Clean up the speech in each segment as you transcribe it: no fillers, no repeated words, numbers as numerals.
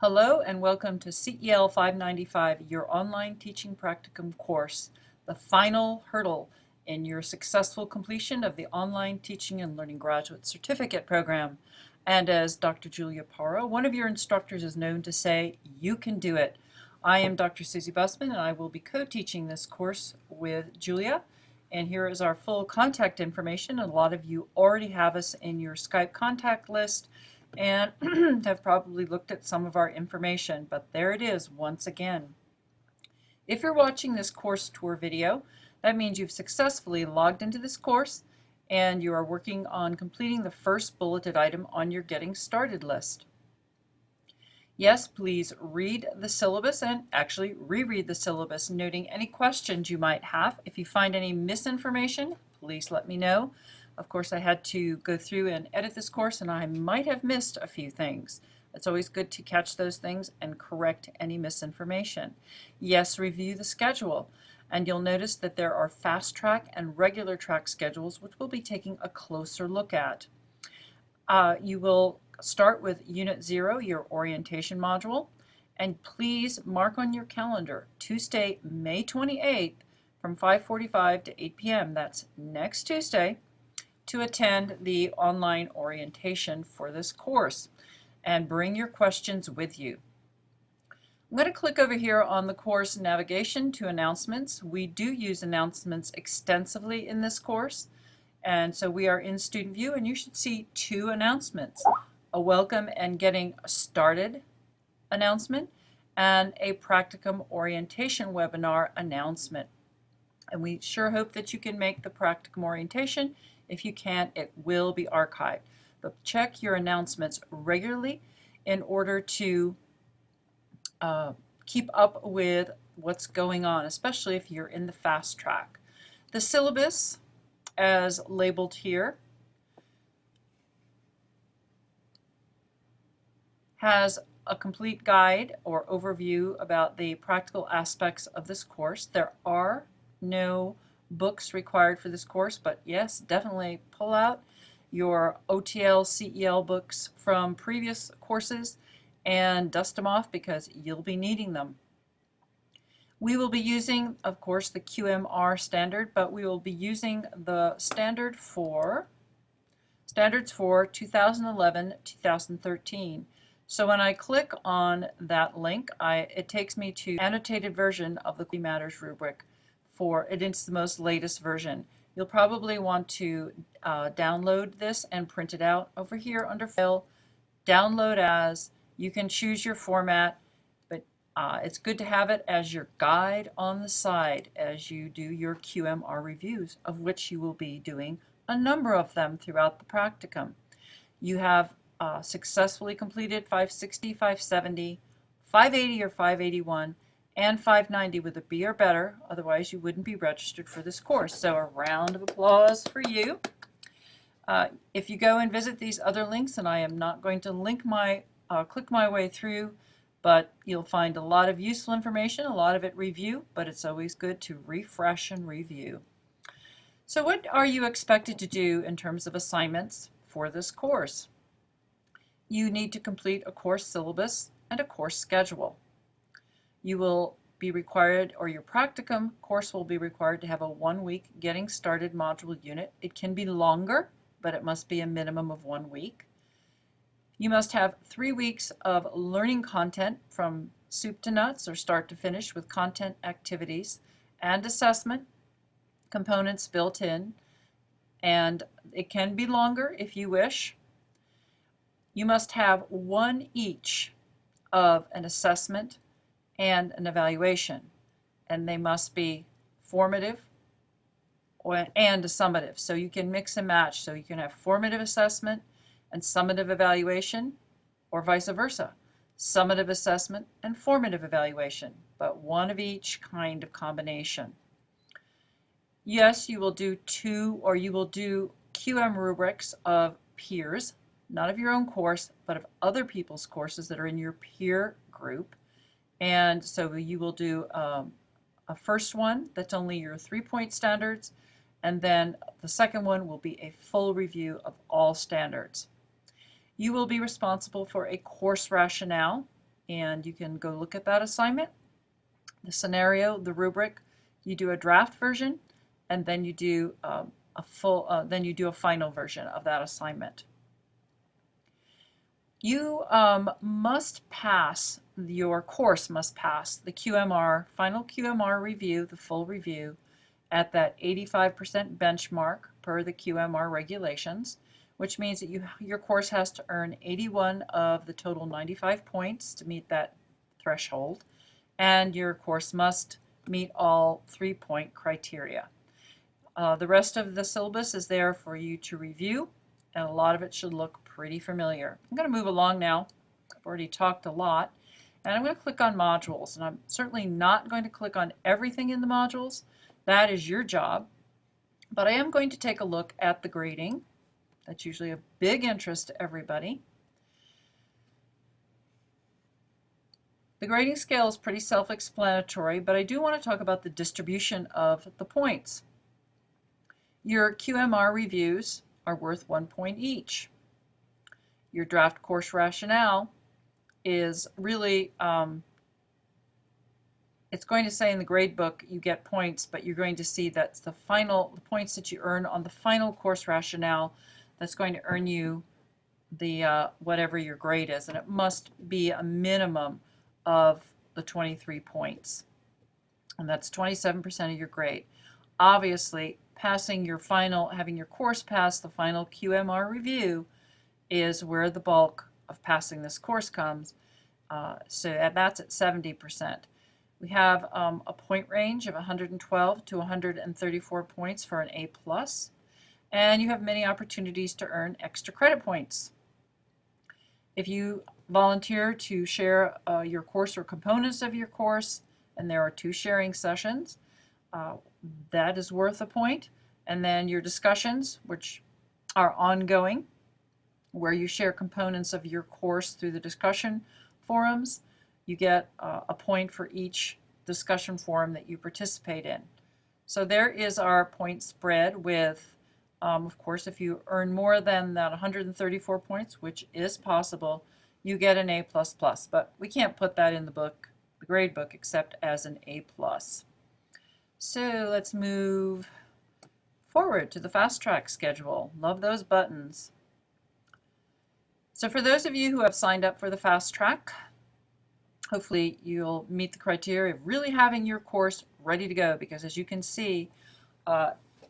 Hello and welcome to CEL 595, your online teaching practicum course, the final hurdle in your successful completion of the Online Teaching and Learning Graduate Certificate Program. And as Dr. Julia Parra, one of your instructors, is known to say, you can do it. I am Dr. Susie Bussman, and I will be co-teaching this course with Julia. And here is our full contact information. A lot of you already have us in your Skype contact list and have probably looked at some of our information, but there it is once again. If you're watching this course tour video, that means you've successfully logged into this course and you are working on completing the first bulleted item on your Getting Started list. Yes, please read the syllabus and actually reread the syllabus, noting any questions you might have. If you find any misinformation, please let me know. Of course, I had to go through and edit this course, and I might have missed a few things. It's always good to catch those things and correct any misinformation. Yes, review the schedule, and you'll notice that there are fast track and regular track schedules, which we'll be taking a closer look at. You will start with Unit 0, your orientation module, and please mark on your calendar Tuesday, May 28th from 5:45 to 8 p.m. That's next Tuesday, to attend the online orientation for this course, and bring your questions with you. I'm going to click over here on the course navigation to announcements. We do use announcements extensively in this course, and so we are in student view, and you should see two announcements: a welcome and getting started announcement and a practicum orientation webinar announcement. And we sure hope that you can make the practicum orientation. If you can't, it will be archived. But check your announcements regularly in order to keep up with what's going on, especially if you're in the fast track. The syllabus, as labeled here, has a complete guide or overview about the practical aspects of this course. There are no books required for this course, but yes, definitely pull out your OTL, CEL books from previous courses and dust them off because you'll be needing them. We will be using, of course, the QMR standard, but we will be using the standards for 2011-2013. So when I click on that link, it takes me to annotated version of the Matters rubric. It's the most latest version. You'll probably want to download this and print it out. Over here under File, Download As. You can choose your format, but it's good to have it as your guide on the side as you do your QMR reviews, of which you will be doing a number of them throughout the practicum. You have successfully completed 560, 570, 580 or 581, and 590 with a B or better, otherwise you wouldn't be registered for this course. So a round of applause for you. If you go and visit these other links, and I am not going to click my way through, but you'll find a lot of useful information, a lot of it review, but it's always good to refresh and review. So what are you expected to do in terms of assignments for this course? You need to complete a course syllabus and a course schedule. You will be required, or your practicum course will be required to have a 1-week Getting Started module unit. It can be longer, but it must be a minimum of 1 week. You must have 3 weeks of learning content from soup to nuts or start to finish with content, activities, and assessment components built in, and it can be longer if you wish. You must have one each of an assessment and an evaluation, and they must be formative and a summative. So you can mix and match. So you can have formative assessment and summative evaluation, or vice versa. Summative assessment and formative evaluation, but one of each kind of combination. Yes, you will do QM rubrics of peers, not of your own course, but of other people's courses that are in your peer group. And so you will do a first one that's only your 3-point standards, and then the second one will be a full review of all standards. You will be responsible for a course rationale and you can go look at that assignment, the scenario, the rubric. You do a draft version, and then you do then you do a final version of that assignment. You must pass, your course must pass the QMR, final QMR review, the full review, at that 85% benchmark per the QMR regulations, which means that your course has to earn 81 of the total 95 points to meet that threshold, and your course must meet all 3-point criteria. The rest of the syllabus is there for you to review, and a lot of it should look pretty familiar. I'm going to move along now. I've already talked a lot, and I'm going to click on modules, and I'm certainly not going to click on everything in the modules. That is your job, but I am going to take a look at the grading. That's usually of big interest to everybody. The grading scale is pretty self-explanatory, but I do want to talk about the distribution of the points. Your QMR reviews are worth 1 point each. Your draft course rationale is really, it's going to say in the grade book you get points, but you're going to see that's the points that you earn on the final course rationale that's going to earn you the whatever your grade is, and it must be a minimum of the 23 points, and that's 27% of your grade. Obviously, passing your final, having your course pass the final QMR review is where the bulk of passing this course comes. So that's at 70%. We have a point range of 112 to 134 points for an A+, and you have many opportunities to earn extra credit points. If you volunteer to share your course or components of your course, and there are 2 sharing sessions, that is worth a point. And then your discussions, which are ongoing, where you share components of your course through the discussion forums, you get a point for each discussion forum that you participate in. So there is our point spread with, of course, if you earn more than that 134 points, which is possible, you get an A++, but we can't put that in the book, the grade book, except as an A+. So let's move forward to the fast track schedule. Love those buttons. So for those of you who have signed up for the fast track, hopefully you'll meet the criteria of really having your course ready to go, because as you can see,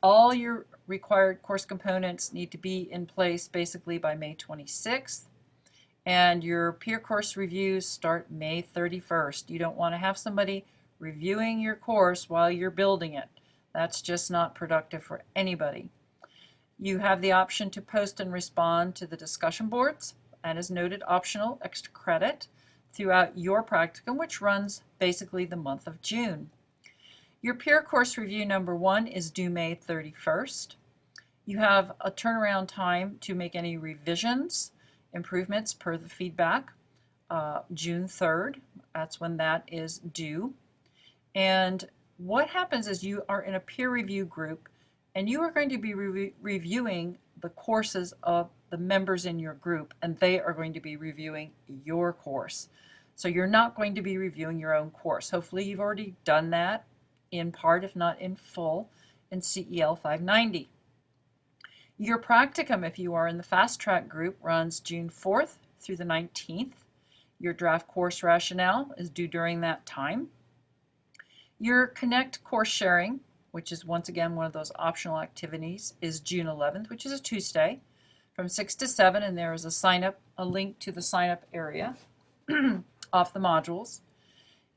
all your required course components need to be in place basically by May 26th, and your peer course reviews start May 31st. You don't want to have somebody reviewing your course while you're building it. That's just not productive for anybody. You have the option to post and respond to the discussion boards, and as noted, optional extra credit throughout your practicum, which runs basically the month of June. Your peer course review number 1 is due May 31st. You have a turnaround time to make any revisions, improvements per the feedback, June 3rd. That's when that is due. And what happens is you are in a peer review group, and you are going to be reviewing the courses of the members in your group, and they are going to be reviewing your course. So you're not going to be reviewing your own course. Hopefully you've already done that in part, if not in full, in CEL 590. Your practicum, if you are in the fast track group, runs June 4th through the 19th. Your draft course rationale is due during that time. Your Connect course sharing, which is once again one of those optional activities, is June 11th, which is a Tuesday, from 6 to 7, and there is a link to the sign up area off the modules.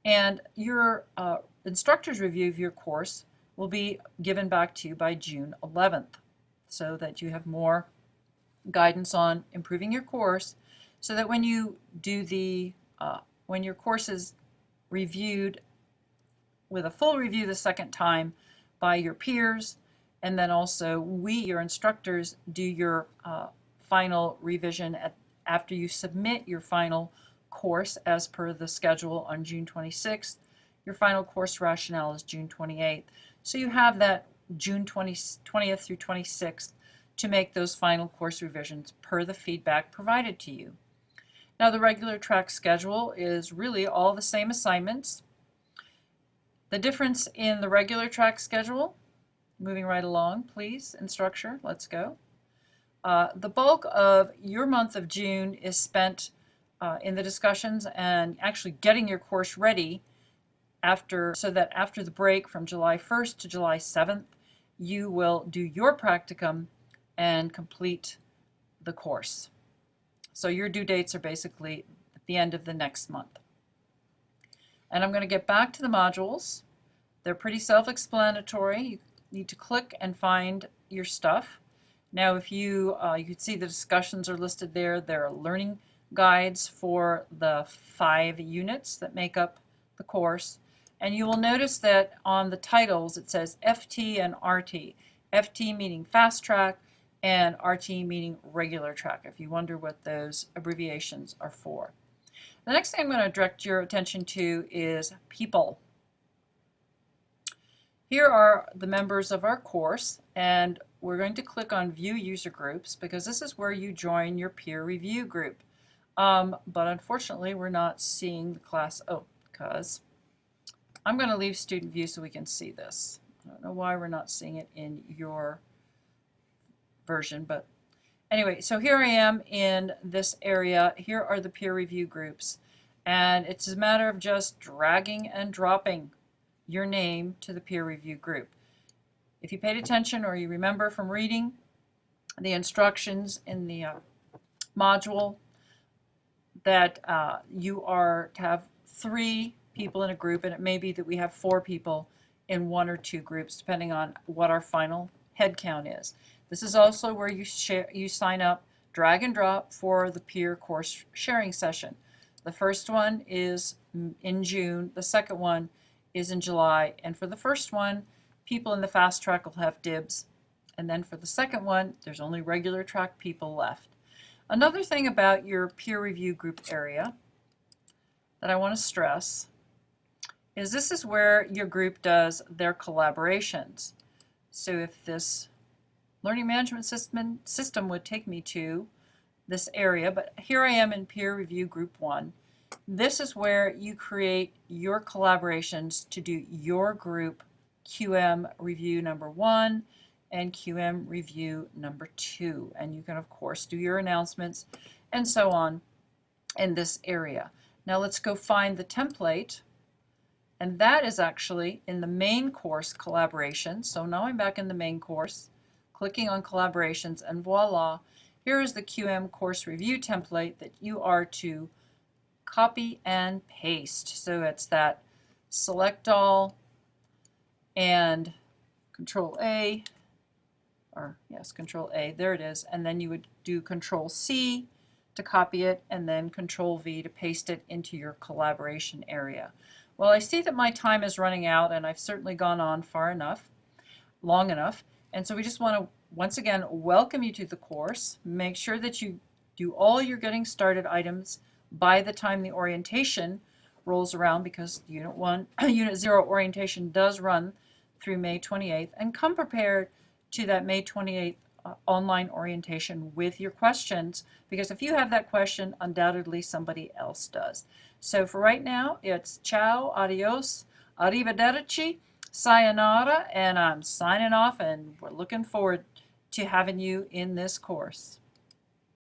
And your instructor's review of your course will be given back to you by June 11th, so that you have more guidance on improving your course, so that when you do when your course is reviewed with a full review the second time by your peers, and then also your instructors, do your final revision after you submit your final course as per the schedule on June 26th. Your final course rationale is June 28th. So you have that June 20th through 26th to make those final course revisions per the feedback provided to you. Now the regular track schedule is really all the same assignments. The difference in the regular track schedule, moving right along, please, in structure, let's go. The bulk of your month of June is spent in the discussions and actually getting your course ready so that after the break from July 1st to July 7th, you will do your practicum and complete the course. So your due dates are basically at the end of the next month. And I'm going to get back to the modules. They're pretty self-explanatory. You need to click and find your stuff. Now, if you can see the discussions are listed there. There are learning guides for the 5 units that make up the course. And you will notice that on the titles it says FT and RT. FT meaning fast track and RT meaning regular track, if you wonder what those abbreviations are for. The next thing I'm going to direct your attention to is people. Here are the members of our course, and we're going to click on View User Groups because this is where you join your peer review group. But unfortunately, we're not seeing the class. Oh, because I'm going to leave Student View so we can see this. I don't know why we're not seeing it in your version, but anyway, so here I am in this area. Here are the peer review groups, and it's a matter of just dragging and dropping your name to the peer review group. If you paid attention or you remember from reading the instructions in the module that you are to have 3 people in a group, and it may be that we have 4 people in 1 or 2 groups depending on what our final head count is. This is also where you sign up, drag and drop for the peer course sharing session. The first one is in June, the second one is in July, and for the first one, people in the fast track will have dibs, and then for the second one, there's only regular track people left. Another thing about your peer review group area that I want to stress is this is where your group does their collaborations. So if this learning management system would take me to this area, but here I am in peer review group 1. This is where you create your collaborations to do your group QM review number 1 and QM review number 2. And you can, of course, do your announcements and so on in this area. Now let's go find the template, and that is actually in the main course collaborations. So now I'm back in the main course, clicking on collaborations, and voila, here is the QM course review template that you are to copy and paste. So it's that select all and Control A, or yes, Control A, there it is, and then you would do Control C to copy it and then Control V to paste it into your collaboration area. Well, I see that my time is running out, and I've certainly gone on long enough, and so we just want to once again welcome you to the course. Make sure that you do all your getting started items by the time the orientation rolls around, because Unit 0 orientation does run through May 28th, and come prepared to that May 28th online orientation with your questions, because if you have that question, undoubtedly somebody else does. So for right now, it's ciao, adios, arrivederci, sayonara, and I'm signing off, and we're looking forward to having you in this course.